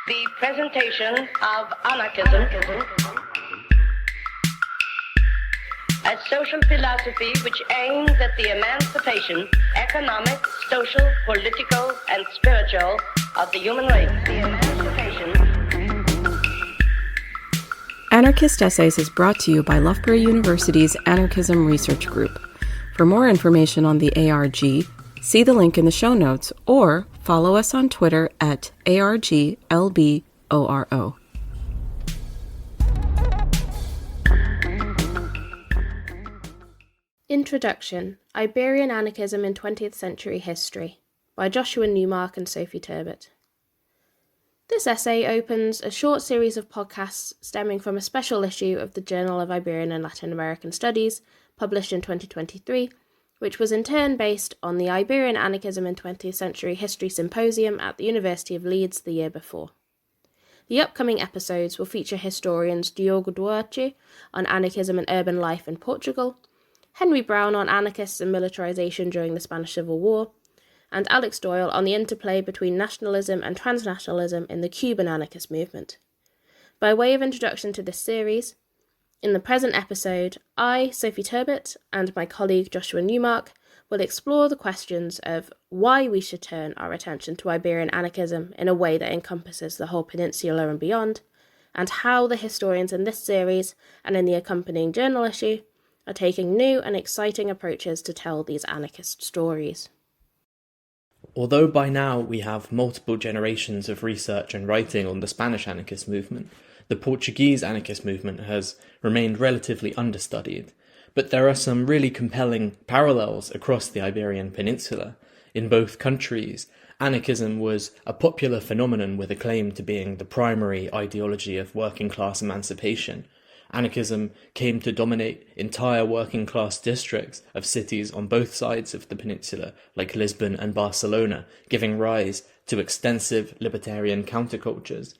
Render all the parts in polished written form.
The presentation of anarchism as social philosophy which aims at the emancipation, economic, social, political, and spiritual of the human race. The emancipation. Anarchist Essays is brought to you by Loughborough University's Anarchism Research Group. For more information on the ARG, see the link in the show notes or follow us on Twitter at ARGLBORO. Introduction: Iberian Anarchism in 20th Century History by Joshua Newmark and Sophie Turbutt. This essay opens a short series of podcasts stemming from a special issue of the Journal of Iberian and Latin American Studies, published in 2023, which was in turn based on the Iberian Anarchism in 20th Century History Symposium at the University of Leeds the year before. The upcoming episodes will feature historians Diogo Duarte on anarchism and urban life in Portugal, Henry Brown on anarchists and militarization during the Spanish Civil War, and Alex Doyle on the interplay between nationalism and transnationalism in the Cuban anarchist movement. By way of introduction to this series, in the present episode, I, Sophie Turbutt, and my colleague Joshua Newmark will explore the questions of why we should turn our attention to Iberian anarchism in a way that encompasses the whole peninsula and beyond, and how the historians in this series and in the accompanying journal issue are taking new and exciting approaches to tell these anarchist stories. Although by now we have multiple generations of research and writing on the Spanish anarchist movement, the Portuguese anarchist movement has remained relatively understudied, but there are some really compelling parallels across the Iberian Peninsula. In both countries, anarchism was a popular phenomenon with a claim to being the primary ideology of working-class emancipation. Anarchism came to dominate entire working-class districts of cities on both sides of the peninsula, like Lisbon and Barcelona, giving rise to extensive libertarian countercultures.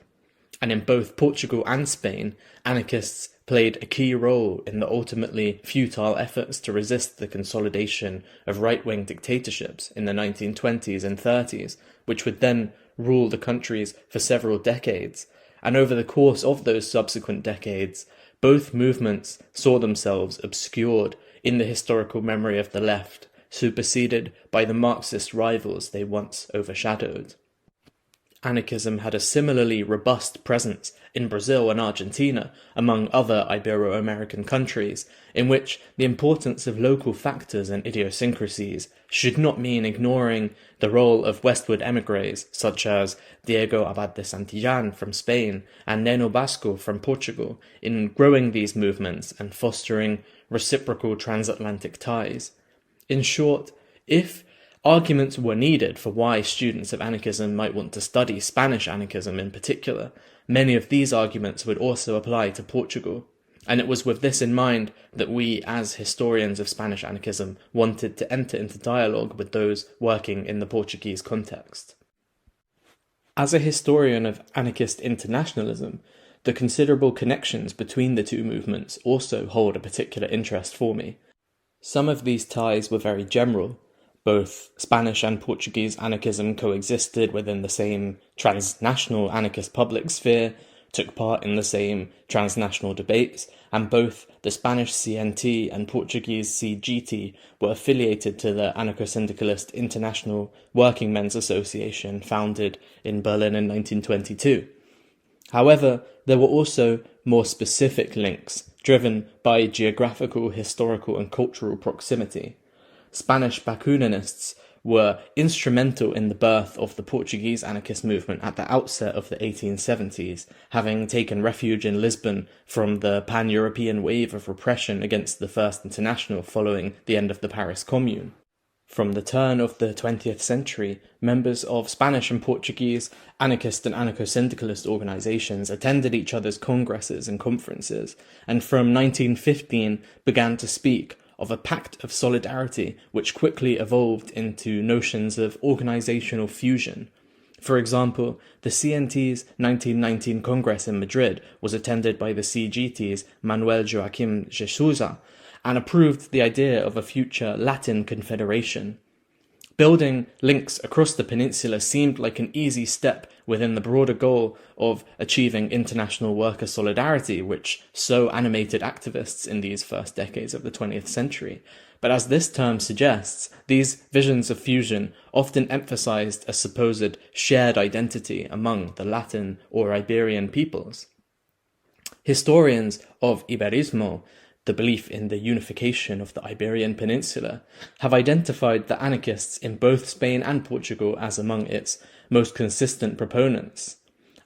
And in both Portugal and Spain, anarchists played a key role in the ultimately futile efforts to resist the consolidation of right-wing dictatorships in the 1920s and 30s, which would then rule the countries for several decades. And over the course of those subsequent decades, both movements saw themselves obscured in the historical memory of the left, superseded by the Marxist rivals they once overshadowed. Anarchism had a similarly robust presence in Brazil and Argentina, among other Ibero-American countries, in which the importance of local factors and idiosyncrasies should not mean ignoring the role of westward émigrés such as Diego Abad de Santillán from Spain and Neno Basco from Portugal in growing these movements and fostering reciprocal transatlantic ties. In short, if arguments were needed for why students of anarchism might want to study Spanish anarchism in particular, many of these arguments would also apply to Portugal, and it was with this in mind that we, as historians of Spanish anarchism, wanted to enter into dialogue with those working in the Portuguese context. As a historian of anarchist internationalism, the considerable connections between the two movements also hold a particular interest for me. Some of these ties were very general. Both Spanish and Portuguese anarchism coexisted within the same transnational anarchist public sphere, took part in the same transnational debates, and both the Spanish CNT and Portuguese CGT were affiliated to the anarcho-syndicalist International Working Men's Association founded in Berlin in 1922. However, there were also more specific links, driven by geographical, historical, and cultural proximity. Spanish Bakuninists were instrumental in the birth of the Portuguese anarchist movement at the outset of the 1870s, having taken refuge in Lisbon from the pan-European wave of repression against the First International following the end of the Paris Commune. From the turn of the 20th century, members of Spanish and Portuguese anarchist and anarcho-syndicalist organizations attended each other's congresses and conferences, and from 1915 began to speak of a pact of solidarity which quickly evolved into notions of organizational fusion. For example, the CNT's 1919 Congress in Madrid was attended by the CGT's Manuel Joaquim de Sousa and approved the idea of a future Latin confederation. Building links across the peninsula seemed like an easy step within the broader goal of achieving international worker solidarity, which so animated activists in these first decades of the 20th century. But as this term suggests, these visions of fusion often emphasized a supposed shared identity among the Latin or Iberian peoples. Historians of Iberismo, the belief in the unification of the Iberian Peninsula, have identified the anarchists in both Spain and Portugal as among its most consistent proponents.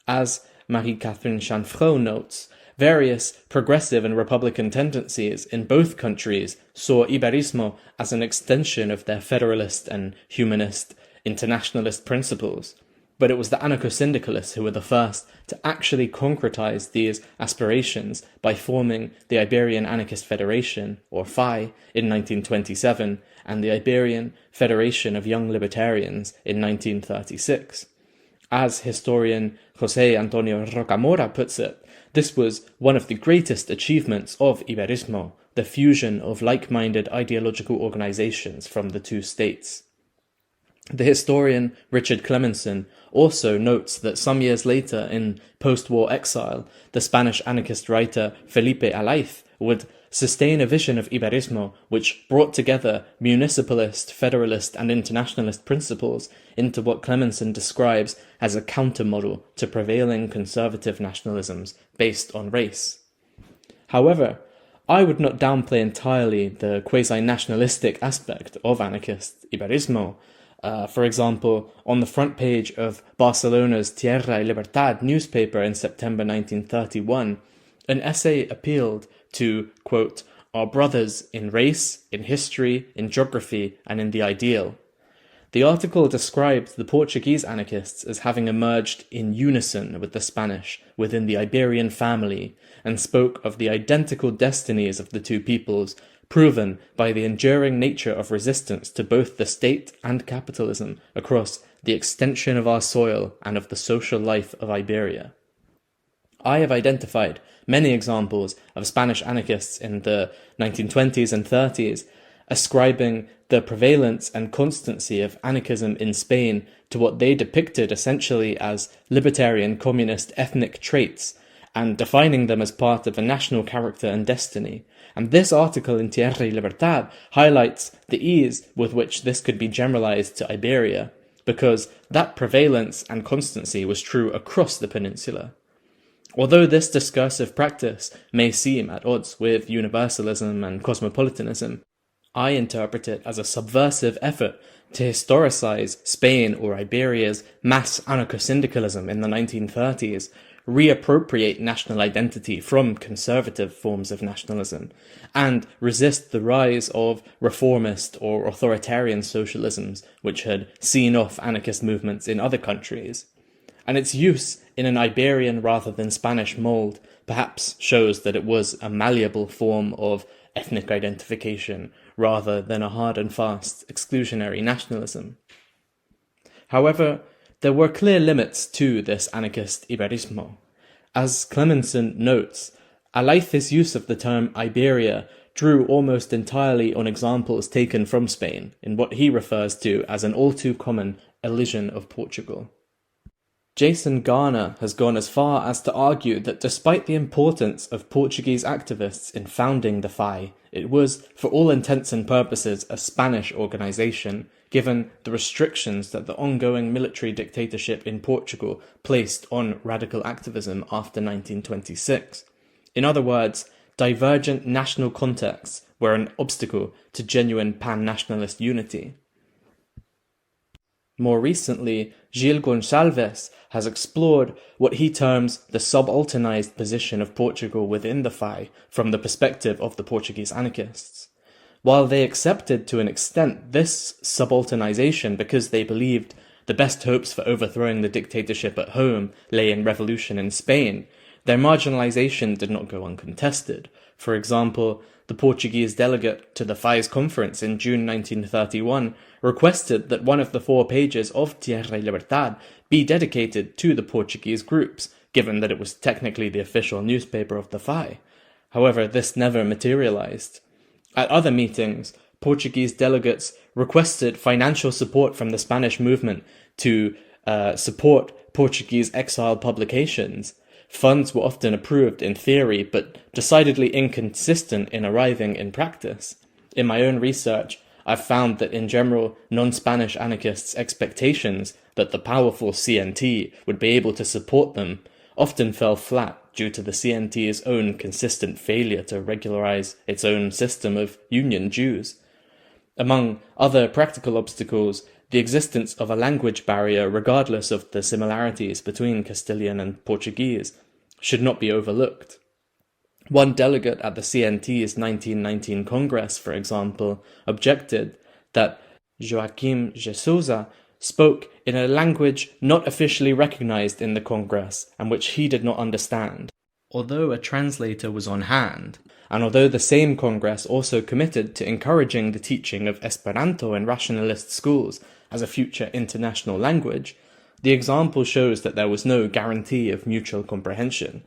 As Marie-Catherine Chanfreau notes, various progressive and republican tendencies in both countries saw Iberismo as an extension of their federalist and humanist internationalist principles, but it was the anarcho-syndicalists who were the first to actually concretize these aspirations by forming the Iberian Anarchist Federation, or FAI, in 1927, and the Iberian Federation of Young Libertarians in 1936. As historian José Antonio Rocamora puts it, this was one of the greatest achievements of Iberismo, the fusion of like-minded ideological organizations from the two states. The historian Richard Clemenson also notes that some years later, in post-war exile, the Spanish anarchist writer Felipe Alaiz would sustain a vision of Iberismo which brought together municipalist, federalist and internationalist principles into what Clemenson describes as a counter-model to prevailing conservative nationalisms based on race. However, I would not downplay entirely the quasi-nationalistic aspect of anarchist Iberismo. For example, on the front page of Barcelona's Tierra y Libertad newspaper in September 1931, an essay appealed to, quote, our brothers in race, in history, in geography, and in the ideal. The article described the Portuguese anarchists as having emerged in unison with the Spanish within the Iberian family, and spoke of the identical destinies of the two peoples, proven by the enduring nature of resistance to both the state and capitalism across the extension of our soil and of the social life of Iberia. I have identified many examples of Spanish anarchists in the 1920s and 30s ascribing the prevalence and constancy of anarchism in Spain to what they depicted essentially as libertarian communist ethnic traits, and defining them as part of a national character and destiny. And this article in Tierra y Libertad highlights the ease with which this could be generalized to Iberia, because that prevalence and constancy was true across the peninsula. Although this discursive practice may seem at odds with universalism and cosmopolitanism, I interpret it as a subversive effort to historicize Spain or Iberia's mass anarcho-syndicalism in the 1930s, reappropriate national identity from conservative forms of nationalism, and resist the rise of reformist or authoritarian socialisms which had seen off anarchist movements in other countries. And its use in an Iberian rather than Spanish mould perhaps shows that it was a malleable form of ethnic identification rather than a hard and fast exclusionary nationalism. However, there were clear limits to this anarchist Iberismo. As Clemenson notes, Alaiz's use of the term Iberia drew almost entirely on examples taken from Spain in what he refers to as an all-too-common elision of Portugal. Jason Garner has gone as far as to argue that despite the importance of Portuguese activists in founding the FAI, it was, for all intents and purposes, a Spanish organization, given the restrictions that the ongoing military dictatorship in Portugal placed on radical activism after 1926. In other words, divergent national contexts were an obstacle to genuine pan-nationalist unity. More recently, Gil Gonçalves has explored what he terms the subalternized position of Portugal within the FAI from the perspective of the Portuguese anarchists. While they accepted to an extent this subalternization because they believed the best hopes for overthrowing the dictatorship at home lay in revolution in Spain, their marginalization did not go uncontested. For example, the Portuguese delegate to the FAI's conference in June 1931 requested that one of the 4 pages of Tierra y Libertad be dedicated to the Portuguese groups, given that it was technically the official newspaper of the FAI. However, this never materialized. At other meetings, Portuguese delegates requested financial support from the Spanish movement to support Portuguese exile publications, funds were often approved in theory but decidedly inconsistent in arriving in practice. In my own research, I've found that in general, non-Spanish anarchists' expectations that the powerful CNT would be able to support them often fell flat due to the CNT's own consistent failure to regularize its own system of union dues. Among other practical obstacles, the existence of a language barrier, regardless of the similarities between Castilian and Portuguese, should not be overlooked. One delegate at the CNT's 1919 Congress, for example, objected that Joaquim de Sousa spoke in a language not officially recognized in the Congress and which he did not understand. Although a translator was on hand, and although the same Congress also committed to encouraging the teaching of Esperanto in rationalist schools as a future international language, the example shows that there was no guarantee of mutual comprehension.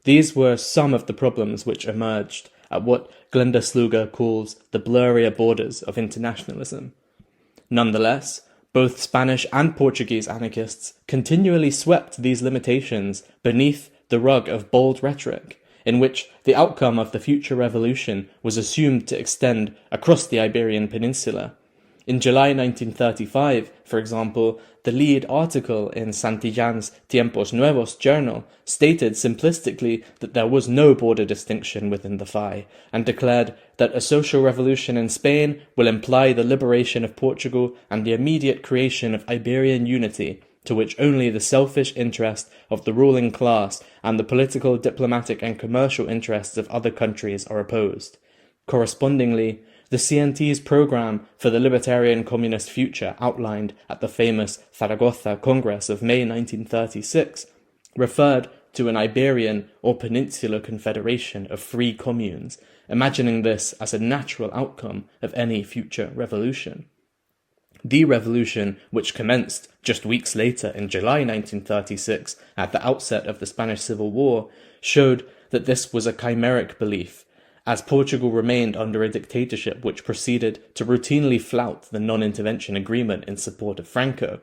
These were some of the problems which emerged at what Glenda Sluga calls the blurrier borders of internationalism. Nonetheless, both Spanish and Portuguese anarchists continually swept these limitations beneath the rug of bold rhetoric, in which the outcome of the future revolution was assumed to extend across the Iberian Peninsula. In July 1935, for example, the lead article in Santillán's Tiempos Nuevos journal stated simplistically that there was no border distinction within the FAI, and declared that a social revolution in Spain will imply the liberation of Portugal and the immediate creation of Iberian unity, to which only the selfish interest of the ruling class and the political, diplomatic and commercial interests of other countries are opposed. Correspondingly, the CNT's program for the libertarian communist future outlined at the famous Zaragoza Congress of May 1936 referred to an Iberian or peninsular confederation of free communes, imagining this as a natural outcome of any future revolution. The revolution, which commenced just weeks later in July 1936 at the outset of the Spanish Civil War, showed that this was a chimeric belief, as Portugal remained under a dictatorship which proceeded to routinely flout the non-intervention agreement in support of Franco.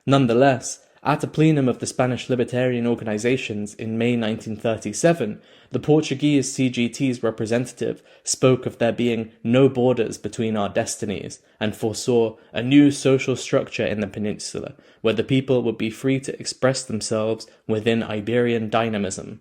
Nonetheless, at a plenum of the Spanish libertarian organizations in May 1937, the Portuguese CGT's representative spoke of there being no borders between our destinies and foresaw a new social structure in the peninsula where the people would be free to express themselves within Iberian dynamism.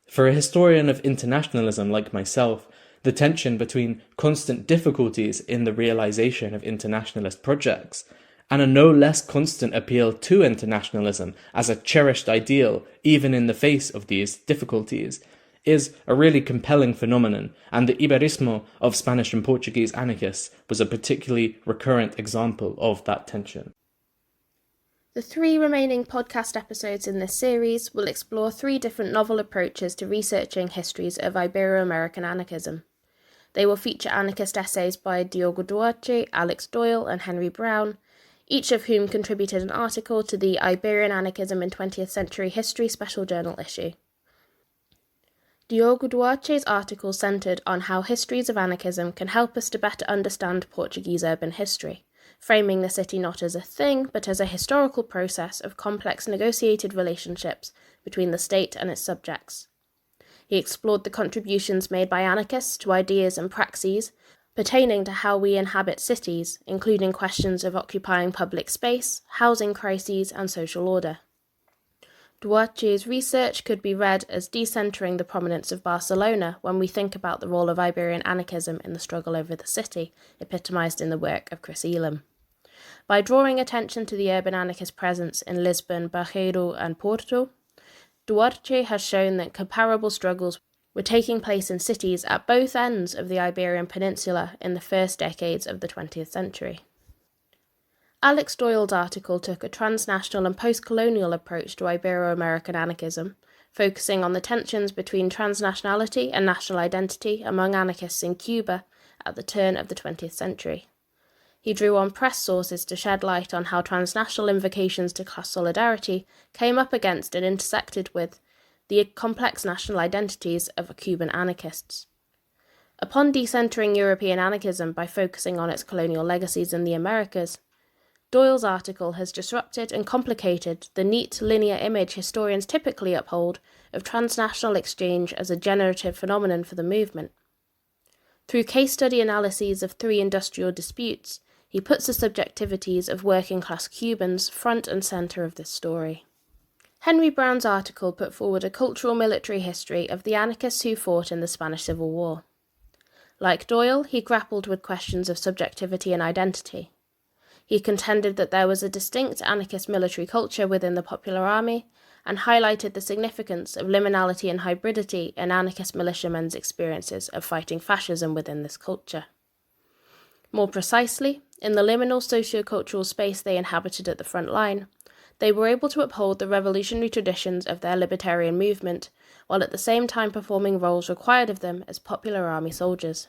For a historian of internationalism like myself, the tension between constant difficulties in the realization of internationalist projects and a no less constant appeal to internationalism as a cherished ideal even in the face of these difficulties is a really compelling phenomenon, and the Iberismo of Spanish and Portuguese anarchists was a particularly recurrent example of that tension. The 3 remaining podcast episodes in this series will explore 3 different novel approaches to researching histories of Ibero-American anarchism. They will feature anarchist essays by Diogo Duarte, Alex Doyle and Henry Brown, each of whom contributed an article to the Iberian Anarchism in 20th Century History special journal issue. Diogo Duarte's article centred on how histories of anarchism can help us to better understand Portuguese urban history, framing the city not as a thing, but as a historical process of complex negotiated relationships between the state and its subjects. He explored the contributions made by anarchists to ideas and praxes pertaining to how we inhabit cities, including questions of occupying public space, housing crises, and social order. Duarte's research could be read as decentering the prominence of Barcelona when we think about the role of Iberian anarchism in the struggle over the city, epitomised in the work of Chris Elam. By drawing attention to the urban anarchist presence in Lisbon, Barreiro and Porto, Duarte has shown that comparable struggles were taking place in cities at both ends of the Iberian Peninsula in the first decades of the 20th century. Alex Doyle's article took a transnational and post-colonial approach to Ibero-American anarchism, focusing on the tensions between transnationality and national identity among anarchists in Cuba at the turn of the 20th century. He drew on press sources to shed light on how transnational invocations to class solidarity came up against and intersected with the complex national identities of Cuban anarchists. Upon decentering European anarchism by focusing on its colonial legacies in the Americas, Doyle's article has disrupted and complicated the neat, linear image historians typically uphold of transnational exchange as a generative phenomenon for the movement. Through case study analyses of 3 industrial disputes, he puts the subjectivities of working-class Cubans front and centre of this story. Henry Brown's article put forward a cultural military history of the anarchists who fought in the Spanish Civil War. Like Doyle, he grappled with questions of subjectivity and identity. He contended that there was a distinct anarchist military culture within the Popular Army and highlighted the significance of liminality and hybridity in anarchist militiamen's experiences of fighting fascism within this culture. More precisely, in the liminal socio-cultural space they inhabited at the front line, they were able to uphold the revolutionary traditions of their libertarian movement, while at the same time performing roles required of them as Popular Army soldiers.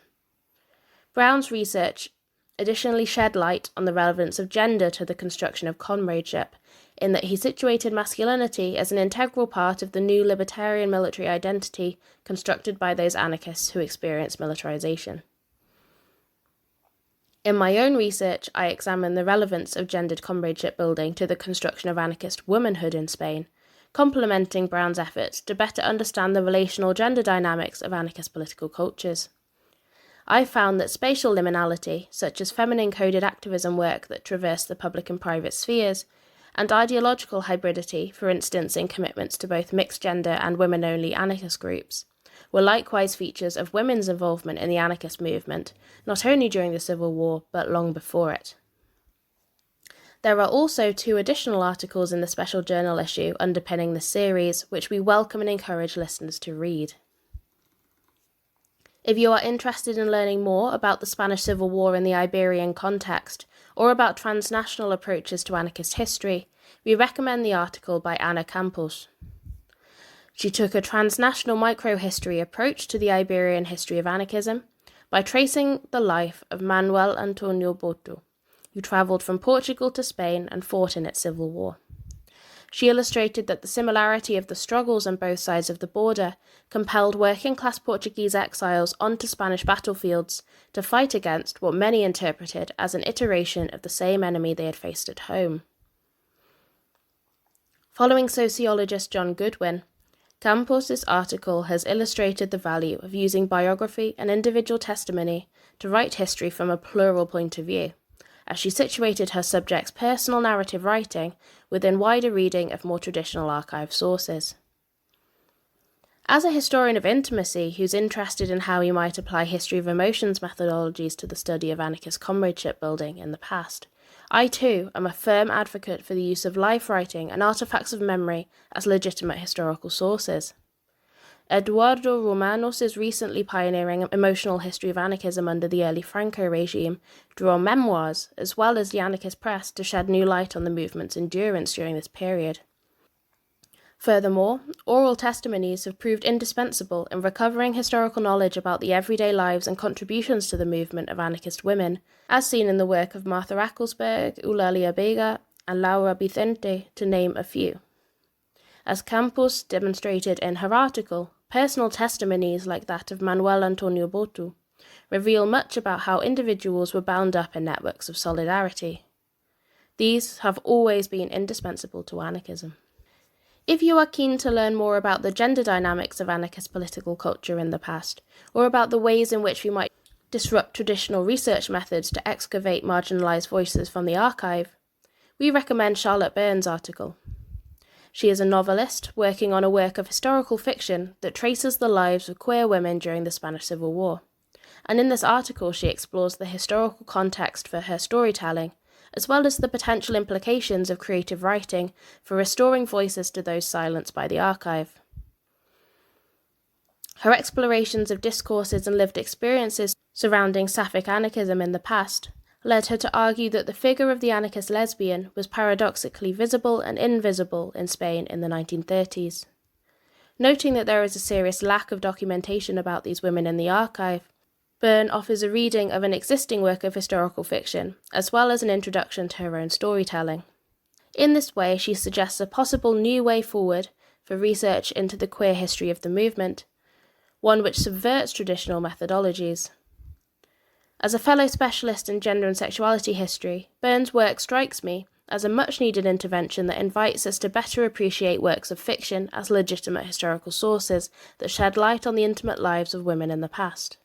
Brown's research additionally shed light on the relevance of gender to the construction of comradeship, in that he situated masculinity as an integral part of the new libertarian military identity constructed by those anarchists who experienced militarization. In my own research, I examined the relevance of gendered comradeship building to the construction of anarchist womanhood in Spain, complementing Brown's efforts to better understand the relational gender dynamics of anarchist political cultures. I found that spatial liminality, such as feminine-coded activism work that traversed the public and private spheres, and ideological hybridity, for instance in commitments to both mixed-gender and women-only anarchist groups, were likewise features of women's involvement in the anarchist movement, not only during the Civil War, but long before it. There are also 2 additional articles in the special journal issue underpinning the series, which we welcome and encourage listeners to read. If you are interested in learning more about the Spanish Civil War in the Iberian context, or about transnational approaches to anarchist history, we recommend the article by Ana Campos. She took a transnational microhistory approach to the Iberian history of anarchism by tracing the life of Manuel Antonio Boto, who travelled from Portugal to Spain and fought in its civil war. She illustrated that the similarity of the struggles on both sides of the border compelled working-class Portuguese exiles onto Spanish battlefields to fight against what many interpreted as an iteration of the same enemy they had faced at home. Following sociologist John Goodwin, Campos' article has illustrated the value of using biography and individual testimony to write history from a plural point of view, as she situated her subject's personal narrative writing within wider reading of more traditional archive sources. As a historian of intimacy who's interested in how we might apply history of emotions methodologies to the study of anarchist comradeship building in the past, I too am a firm advocate for the use of life writing and artifacts of memory as legitimate historical sources. Eduardo Romanos' recently pioneering emotional history of anarchism under the early Franco regime drew on memoirs, as well as the anarchist press, to shed new light on the movement's endurance during this period. Furthermore, oral testimonies have proved indispensable in recovering historical knowledge about the everyday lives and contributions to the movement of anarchist women, as seen in the work of Martha Rackelsberg, Eulalia Vega, and Laura Vicente, to name a few. As Campos demonstrated in her article, personal testimonies like that of Manuel Antonio Boto reveal much about how individuals were bound up in networks of solidarity. These have always been indispensable to anarchism. If you are keen to learn more about the gender dynamics of anarchist political culture in the past, or about the ways in which we might disrupt traditional research methods to excavate marginalised voices from the archive, we recommend Charlotte Byrne's article. She is a novelist working on a work of historical fiction that traces the lives of queer women during the Spanish Civil War, and in this article she explores the historical context for her storytelling, as well as the potential implications of creative writing for restoring voices to those silenced by the archive. Her explorations of discourses and lived experiences surrounding sapphic anarchism in the past led her to argue that the figure of the anarchist lesbian was paradoxically visible and invisible in Spain in the 1930s. Noting that there is a serious lack of documentation about these women in the archive, Byrne offers a reading of an existing work of historical fiction, as well as an introduction to her own storytelling. In this way, she suggests a possible new way forward for research into the queer history of the movement, one which subverts traditional methodologies. As a fellow specialist in gender and sexuality history, Burns' work strikes me as a much-needed intervention that invites us to better appreciate works of fiction as legitimate historical sources that shed light on the intimate lives of women in the past.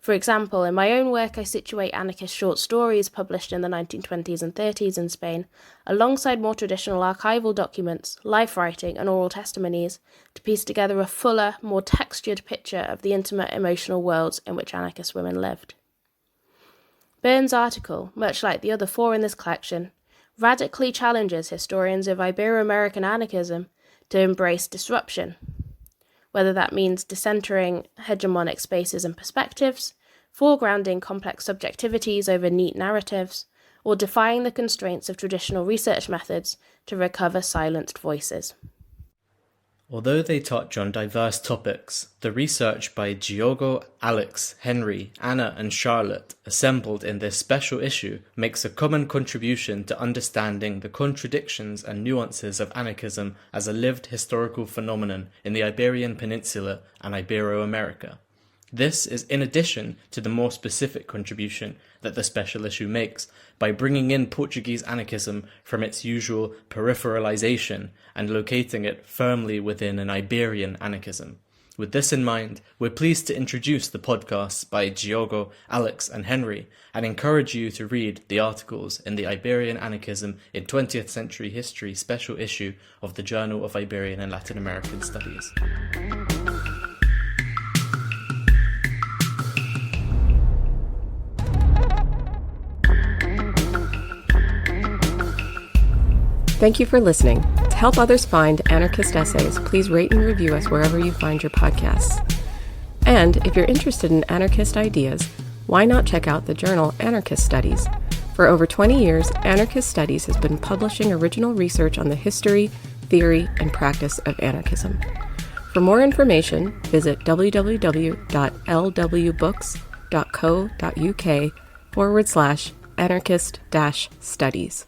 For example, in my own work I situate anarchist short stories published in the 1920s and 30s in Spain, alongside more traditional archival documents, life writing and oral testimonies, to piece together a fuller, more textured picture of the intimate emotional worlds in which anarchist women lived. Burns' article, much like the other four in this collection, radically challenges historians of Ibero-American anarchism to embrace disruption, whether that means decentering hegemonic spaces and perspectives, foregrounding complex subjectivities over neat narratives, or defying the constraints of traditional research methods to recover silenced voices. Although they touch on diverse topics, the research by Diogo, Alex, Henry, Anna and Charlotte assembled in this special issue makes a common contribution to understanding the contradictions and nuances of anarchism as a lived historical phenomenon in the Iberian Peninsula and Ibero-America. This is in addition to the more specific contribution that the special issue makes by bringing in Portuguese anarchism from its usual peripheralization and locating it firmly within an Iberian anarchism. With this in mind, we're pleased to introduce the podcasts by Diogo, Alex and Henry and encourage you to read the articles in the Iberian Anarchism in 20th Century History special issue of the Journal of Iberian and Latin American Studies. Thank you for listening. To help others find anarchist essays, please rate and review us wherever you find your podcasts. And if you're interested in anarchist ideas, why not check out the journal Anarchist Studies? For over 20 years, Anarchist Studies has been publishing original research on the history, theory, and practice of anarchism. For more information, visit www.lwbooks.co.uk/anarchist-studies.